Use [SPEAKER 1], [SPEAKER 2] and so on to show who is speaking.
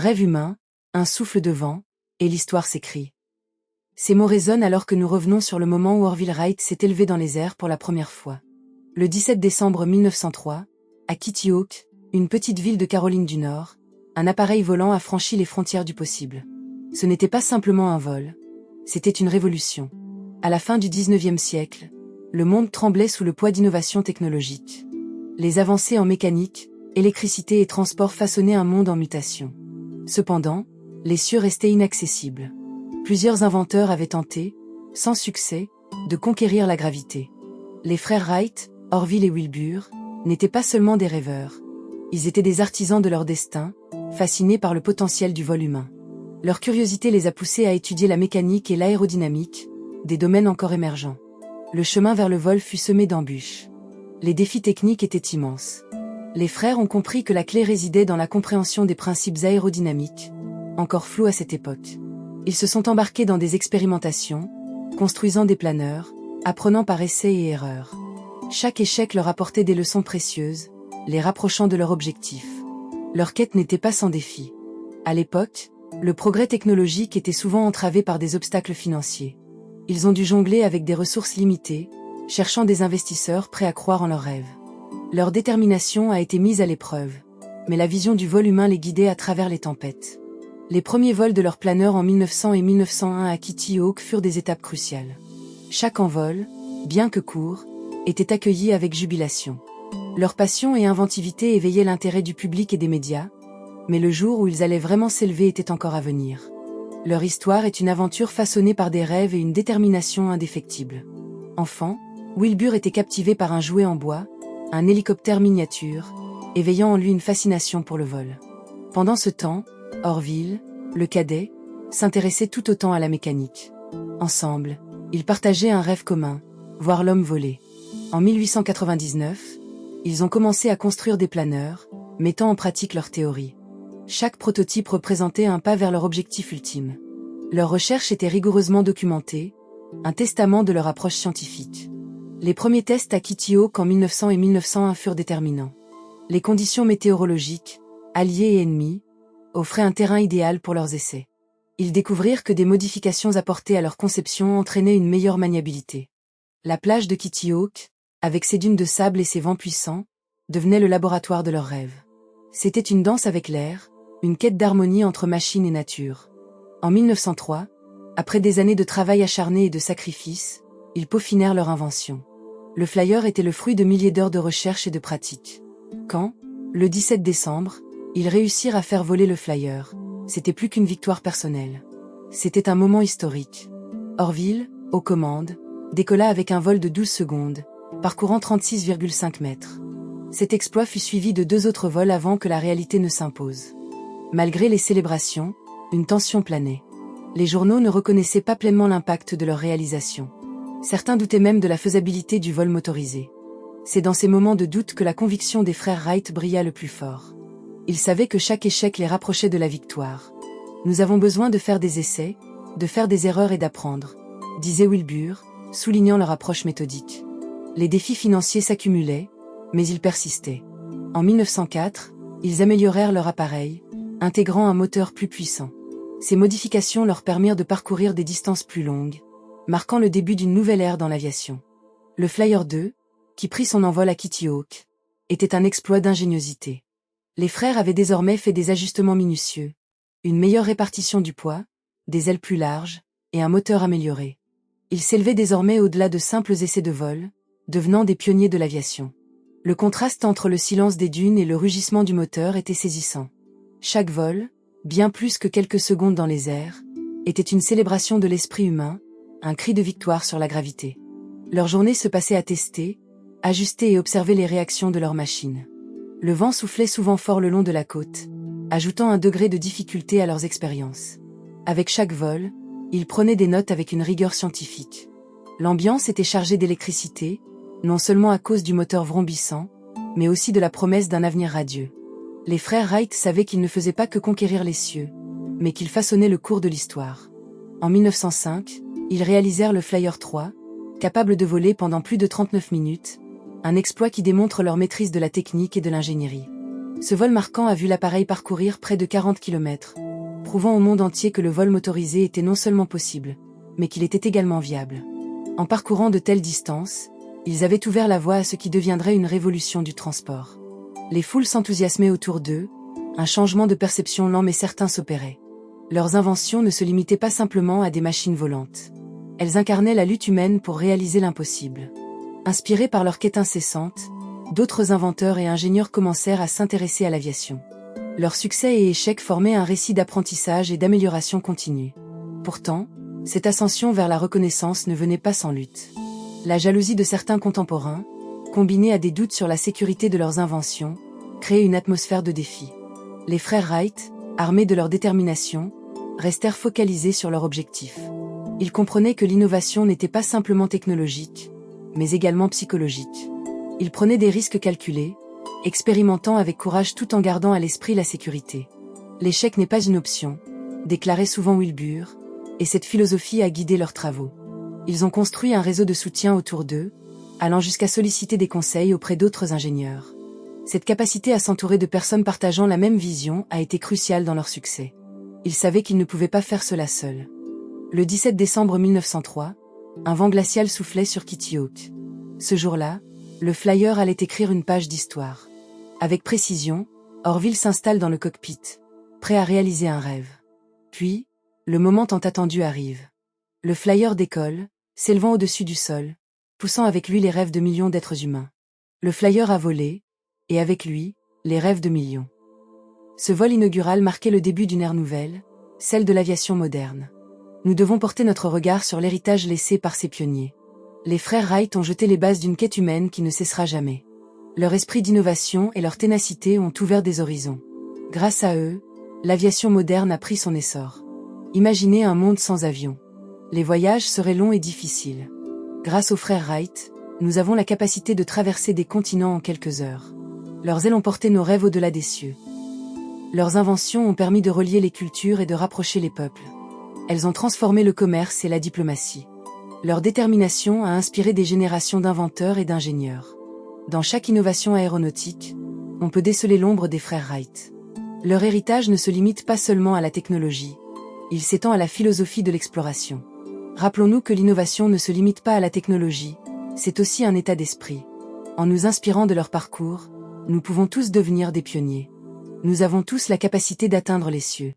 [SPEAKER 1] rêve humain, un souffle de vent, et l'histoire s'écrit. Ces mots résonnent alors que nous revenons sur le moment où Orville Wright s'est élevé dans les airs pour la première fois. Le 17 décembre 1903, à Kitty Hawk, une petite ville de Caroline du Nord, un appareil volant a franchi les frontières du possible. Ce n'était pas simplement un vol, c'était une révolution. À la fin du 19e siècle, le monde tremblait sous le poids d'innovations technologiques. Les avancées en mécanique, électricité et transport façonnaient un monde en mutation. Cependant, les cieux restaient inaccessibles. Plusieurs inventeurs avaient tenté, sans succès, de conquérir la gravité. Les frères Wright, Orville et Wilbur, n'étaient pas seulement des rêveurs. Ils étaient des artisans de leur destin, fascinés par le potentiel du vol humain. Leur curiosité les a poussés à étudier la mécanique et l'aérodynamique, des domaines encore émergents. Le chemin vers le vol fut semé d'embûches. Les défis techniques étaient immenses. Les frères ont compris que la clé résidait dans la compréhension des principes aérodynamiques, encore flous à cette époque. Ils se sont embarqués dans des expérimentations, construisant des planeurs, apprenant par essais et erreurs. Chaque échec leur apportait des leçons précieuses, les rapprochant de leur objectif. Leur quête n'était pas sans défi. À l'époque, le progrès technologique était souvent entravé par des obstacles financiers. Ils ont dû jongler avec des ressources limitées, cherchant des investisseurs prêts à croire en leurs rêves. Leur détermination a été mise à l'épreuve, mais la vision du vol humain les guidait à travers les tempêtes. Les premiers vols de leurs planeurs en 1900 et 1901 à Kitty Hawk furent des étapes cruciales. Chaque envol, bien que court, était accueilli avec jubilation. Leur passion et inventivité éveillaient l'intérêt du public et des médias, mais le jour où ils allaient vraiment s'élever était encore à venir. Leur histoire est une aventure façonnée par des rêves et une détermination indéfectible. Enfant, Wilbur était captivé par un jouet en bois, un hélicoptère miniature, éveillant en lui une fascination pour le vol. Pendant ce temps, Orville, le cadet, s'intéressait tout autant à la mécanique. Ensemble, ils partageaient un rêve commun, voir l'homme voler. En 1899, ils ont commencé à construire des planeurs, mettant en pratique leur théorie. Chaque prototype représentait un pas vers leur objectif ultime. Leurs recherches étaient rigoureusement documentées, un testament de leur approche scientifique. Les premiers tests à Kitty Hawk en 1900 et 1901 furent déterminants. Les conditions météorologiques, alliées et ennemies, offraient un terrain idéal pour leurs essais. Ils découvrirent que des modifications apportées à leur conception entraînaient une meilleure maniabilité. La plage de Kitty Hawk, avec ses dunes de sable et ses vents puissants, devenait le laboratoire de leurs rêves. C'était une danse avec l'air, une quête d'harmonie entre machine et nature. En 1903, après des années de travail acharné et de sacrifices, ils peaufinèrent leur invention. Le Flyer était le fruit de milliers d'heures de recherche et de pratique. Quand, le 17 décembre, ils réussirent à faire voler le Flyer, c'était plus qu'une victoire personnelle. C'était un moment historique. Orville, aux commandes, décolla avec un vol de 12 secondes, parcourant 36,5 mètres. Cet exploit fut suivi de 2 autres vols avant que la réalité ne s'impose. Malgré les célébrations, une tension planait. Les journaux ne reconnaissaient pas pleinement l'impact de leur réalisation. Certains doutaient même de la faisabilité du vol motorisé. C'est dans ces moments de doute que la conviction des frères Wright brilla le plus fort. Ils savaient que chaque échec les rapprochait de la victoire. « Nous avons besoin de faire des essais, de faire des erreurs et d'apprendre », disait Wilbur, soulignant leur approche méthodique. Les défis financiers s'accumulaient, mais ils persistaient. En 1904, ils améliorèrent leur appareil, intégrant un moteur plus puissant. Ces modifications leur permirent de parcourir des distances plus longues, marquant le début d'une nouvelle ère dans l'aviation. Le Flyer 2, qui prit son envol à Kitty Hawk, était un exploit d'ingéniosité. Les frères avaient désormais fait des ajustements minutieux, une meilleure répartition du poids, des ailes plus larges, et un moteur amélioré. Ils s'élevaient désormais au-delà de simples essais de vol, devenant des pionniers de l'aviation. Le contraste entre le silence des dunes et le rugissement du moteur était saisissant. Chaque vol, bien plus que quelques secondes dans les airs, était une célébration de l'esprit humain, un cri de victoire sur la gravité. Leur journée se passait à tester, ajuster et observer les réactions de leur machine. Le vent soufflait souvent fort le long de la côte, ajoutant un degré de difficulté à leurs expériences. Avec chaque vol, ils prenaient des notes avec une rigueur scientifique. L'ambiance était chargée d'électricité, non seulement à cause du moteur vrombissant, mais aussi de la promesse d'un avenir radieux. Les frères Wright savaient qu'ils ne faisaient pas que conquérir les cieux, mais qu'ils façonnaient le cours de l'histoire. En 1905, ils réalisèrent le Flyer 3, capable de voler pendant plus de 39 minutes, un exploit qui démontre leur maîtrise de la technique et de l'ingénierie. Ce vol marquant a vu l'appareil parcourir près de 40 km, prouvant au monde entier que le vol motorisé était non seulement possible, mais qu'il était également viable. En parcourant de telles distances, ils avaient ouvert la voie à ce qui deviendrait une révolution du transport. Les foules s'enthousiasmaient autour d'eux, un changement de perception lent mais certain s'opérait. Leurs inventions ne se limitaient pas simplement à des machines volantes. Elles incarnaient la lutte humaine pour réaliser l'impossible. Inspirés par leur quête incessante, d'autres inventeurs et ingénieurs commencèrent à s'intéresser à l'aviation. Leur succès et échecs formaient un récit d'apprentissage et d'amélioration continue. Pourtant, cette ascension vers la reconnaissance ne venait pas sans lutte. La jalousie de certains contemporains, combinée à des doutes sur la sécurité de leurs inventions, créait une atmosphère de défi. Les frères Wright, armés de leur détermination, restèrent focalisés sur leur objectif. Ils comprenaient que l'innovation n'était pas simplement technologique, mais également psychologique. Ils prenaient des risques calculés, expérimentant avec courage tout en gardant à l'esprit la sécurité. L'échec n'est pas une option, déclarait souvent Wilbur, et cette philosophie a guidé leurs travaux. Ils ont construit un réseau de soutien autour d'eux, allant jusqu'à solliciter des conseils auprès d'autres ingénieurs. Cette capacité à s'entourer de personnes partageant la même vision a été cruciale dans leur succès. Ils savaient qu'ils ne pouvaient pas faire cela seuls. Le 17 décembre 1903, un vent glacial soufflait sur Kitty Hawk. Ce jour-là, le flyer allait écrire une page d'histoire. Avec précision, Orville s'installe dans le cockpit, prêt à réaliser un rêve. Puis, le moment tant attendu arrive. Le flyer décolle, s'élevant au-dessus du sol, poussant avec lui les rêves de millions d'êtres humains. Le flyer a volé, et avec lui, les rêves de millions. Ce vol inaugural marquait le début d'une ère nouvelle, celle de l'aviation moderne. Nous devons porter notre regard sur l'héritage laissé par ces pionniers. Les frères Wright ont jeté les bases d'une quête humaine qui ne cessera jamais. Leur esprit d'innovation et leur ténacité ont ouvert des horizons. Grâce à eux, l'aviation moderne a pris son essor. Imaginez un monde sans avions. Les voyages seraient longs et difficiles. Grâce aux frères Wright, nous avons la capacité de traverser des continents en quelques heures. Leurs ailes ont porté nos rêves au-delà des cieux. Leurs inventions ont permis de relier les cultures et de rapprocher les peuples. Elles ont transformé le commerce et la diplomatie. Leur détermination a inspiré des générations d'inventeurs et d'ingénieurs. Dans chaque innovation aéronautique, on peut déceler l'ombre des frères Wright. Leur héritage ne se limite pas seulement à la technologie, il s'étend à la philosophie de l'exploration. Rappelons-nous que l'innovation ne se limite pas à la technologie, c'est aussi un état d'esprit. En nous inspirant de leur parcours, nous pouvons tous devenir des pionniers. Nous avons tous la capacité d'atteindre les cieux.